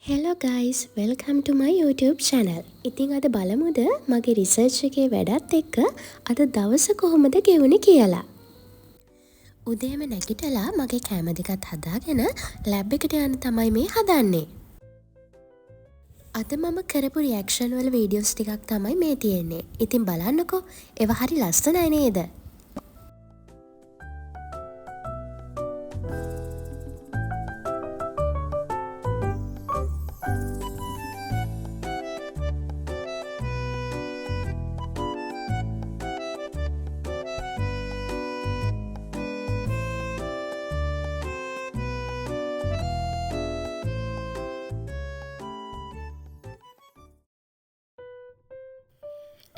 Hello guys, welcome to my YouTube channel. ඉතින් අද බලමුද මගේ රිසර්ච් එකේ වැඩත් එක්ක අද දවස කොහොමද ගෙවුනේ කියලා. උදේම නැගිටලා මගේ කෑම දෙකත් හදාගෙන ලැබ් එකට යන්න තමයි මේ හදන්නේ. අද මම කරපු රියැක්ෂන් වල වීඩියෝස් ටිකක් තමයි මේ තියෙන්නේ. ඉතින් බලන්නකෝ. ඒවා හරි ලස්සනයි නේද?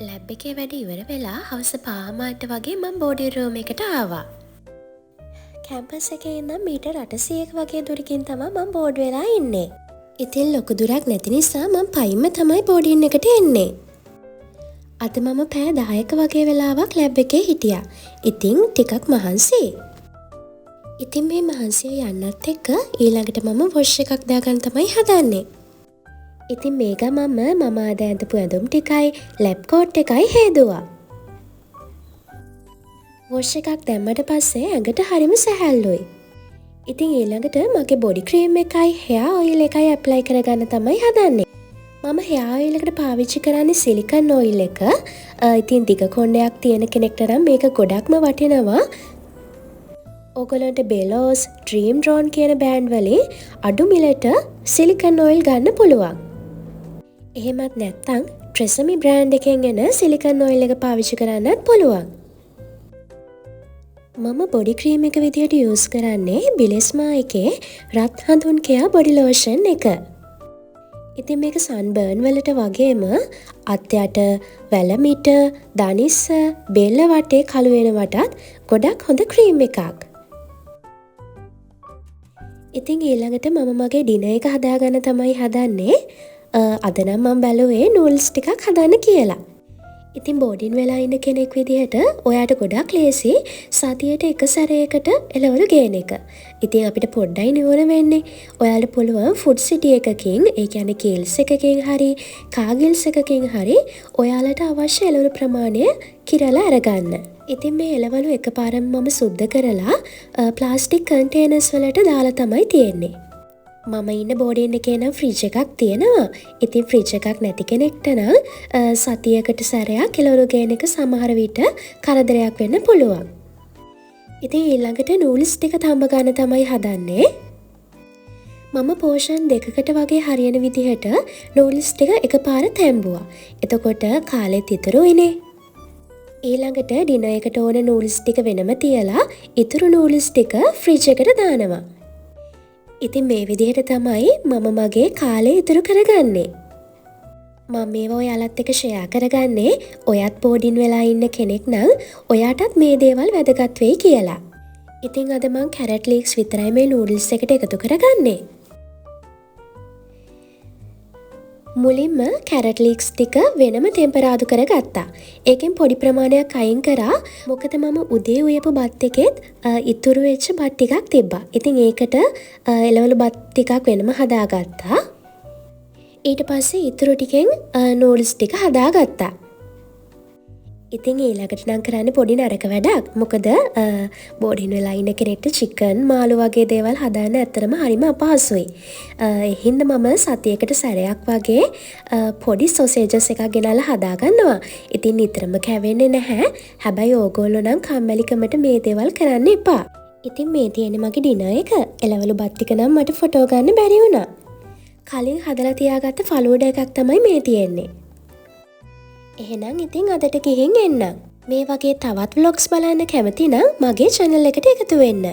ලැබ් එකේ වැඩ ඉවර වෙලා හවස පාමාට වගේ මම බෝඩි රූම් එකට ආවා. කැම්පස් එකේ ඉඳන් මීටර් 800ක වගේ දුරකින් තමයි මම බෝඩ් වෙලා ඉන්නේ. ඉතින් ලොකු දුරක් නැති නිසා මම පයින්ම තමයි බෝඩින් එකට එන්නේ. අද මම පැය 10ක වගේ වෙලාවක් ලැබ් එකේ හිටියා. ඉතින් ටිකක් මහන්සියි. ඉතින් මේ මහන්සිය යන්නත් එක්ක ඊළඟට මම වොෂ් එකක් දාගන්න තමයි හදන්නේ. ඉතින් මේක මම අද ඇඳපු ඇඳුම් ටිකයි ලැබ් කෝට් එකයි හේදුවා. වොෂ් එකක් දැම්මට පස්සේ ඇඟට හරිම සැහැල්ලුයි. ඉතින් ඊළඟට මගේ බොඩි ක්‍රීම් එකයි හෙයා ඔයිල් එකයි ඇප්ලයි කරගන්න තමයි හදන්නේ. මම හෙයා ඔයිල් එකට පාවිච්චි කරන්නේ සිලිකන් ඔයිල් එක. ඉතින් දිග කොණ්ඩයක් තියෙන කෙනෙක්ට නම් මේක ගොඩක්ම වටිනවා. ඔයගොල්ලන්ට බෙලෝස්, ඩ්‍රීම් ඩ්‍රෝන් කියන බෑන්ඩ් වලින් අඩු මිලට සිලිකන් ඔයිල් ගන්න පුළුවන්. එහෙමත් නැත්තම් ට්‍රෙසමි බ්‍රෑන්ඩ් එකෙන් එන සිලිකන් ඔයිල් එක පාවිච්චි කරන්නත් පුළුවන්. මම බොඩි ක්‍රීම් එක විදියට යූස් කරන්නේ බිලෙස්මා එකේ රත් හඳුන් කෙයා බොඩි ලෝෂන් එක. ඉතින් මේක සන්බර්න් වලට වගේම අත් යට, වැලමිට, දනිස්ස, බෙල්ල වටේ කළු වෙනවටත් ගොඩක් හොඳ ක්‍රීම් එකක්. ඉතින් ඊළඟට මම මගේ ඩිනර් එක හදාගන්න තමයි හදන්නේ. අද නම් මම බැලුවේ නූඩ්ල්ස් ටිකක් හදන්න කියලා. ඉතින් බෝඩින් වෙලා ඉන්න කෙනෙක් විදිහට ඔයාට ගොඩක් ලේසි සතියට එක සැරයකට එළවලු ගේන එක. ඉතින් අපිට පොඩ්ඩයි නුවර වෙන්නේ. ඔයාලට පුළුවන් ෆුඩ් සිටි එකකින්, ඒ කියන්නේ කීල්ස් එකකින් හරි, කාගිල්ස් එකකින් හරි ඔයාලට අවශ්‍ය එළවලු ප්‍රමාණය කිරලා අරගන්න. ඉතින් මේ එළවලු එකපාරම මම සුද්ධ කරලා ප්ලාස්ටික් කන්ටේනර්ස් වලට දාලා තමයි තියෙන්නේ. මම ඉන්න බෝඩින් එකේ නම් ෆ්‍රිජ් එකක් තියෙනවා. ඉතින් ෆ්‍රිජ් එකක් නැති කෙනෙක්ට නම් සතියකට සැරයක් එළවලු ගේන එක සමහර විට කරදරයක් වෙන්න පුළුවන්. ඉතින් ඊළඟට නූඩ්ල්ස් ටික තඹ ගන්න තමයි හදන්නේ. මම පෝෂන් දෙකකට වගේ හරියන විදිහට නූඩ්ල්ස් ටික එකපාර තැඹුවා. එතකොට කාලෙත් ඉතුරුයිනේ. ඊළඟට ඩිනර් එකට ඕන නූඩ්ල්ස් ටික වෙනම තියලා ඉතුරු නූඩ්ල්ස් ටික ෆ්‍රිජ් එකට දානවා. ඉතින් මේ විදිහට තමයි මම මගේ කාලය ඉතුරු කරගන්නේ. මම මේවා ඔයාලත් එක්ක ෂෙයා කරගන්නේ ඔයත් බෝඩින් වෙලා ඉන්න කෙනෙක් නම් ඔයාටත් මේ දේවල් වැදගත් වෙයි කියලා. ඉතින් අද මම කැරට් ලීක්ස් විතරයි මේ නූඩ්ල්ස් එකට එකතු කරගන්නේ. මුලින්ම කැරට් ලීක්ස් ටික වෙනම ටෙම්පරාදු කරගත්තා. ඒකෙන් පොඩි ප්‍රමාණයක් අයින් කරා. මොකද මම උදේ උයපු බත් එකෙත් ඉතුරු වෙච්ච බත් ටිකක් තිබ්බා. ඉතින් ඒකට එළවලු බත් ටිකක් වෙනම හදාගත්තා. ඊට පස්සේ ඉතුරු ටිකෙන් නූඩ්ල්ස් ටික හදාගත්තා. ඉතින් ඊළඟට නම් කරන්නේ පොඩි නරක වැඩක්. මොකද බෝඩින් වෙලා ඉන්න කෙනෙක්ට චිකන්, මාළු වගේ දේවල් හදාන්න ඇත්තටම හරිම අපහසුයි. ඒ හින්දා මම සතියකට සැරයක් වගේ පොඩි සොසේජස් එකක් ගෙනල්ලා හදාගන්නවා. ඉතින් නිතරම කැවෙන්නේ නැහැ. හැබැයි ඕගොල්ලෝ නම් කම්මැලිකමට මේ දේවල් කරන්න එපා. ඉතින් මේ තියෙන්නේ මගේ ඩිනර් එක. එළවලු බත් ටික නම් මට ෆොටෝ ගන්න බැරි වුණා. කලින් හදලා තියාගත්ත ෆලූඩා එකක් තමයි මේ තියෙන්නේ. එහෙනම් ඉතින් අදට ගිහින් එන්නම්. මේ වගේ තවත් vlogs බලන්න කැමති නම් මගේ channel එකට එකතු වෙන්න.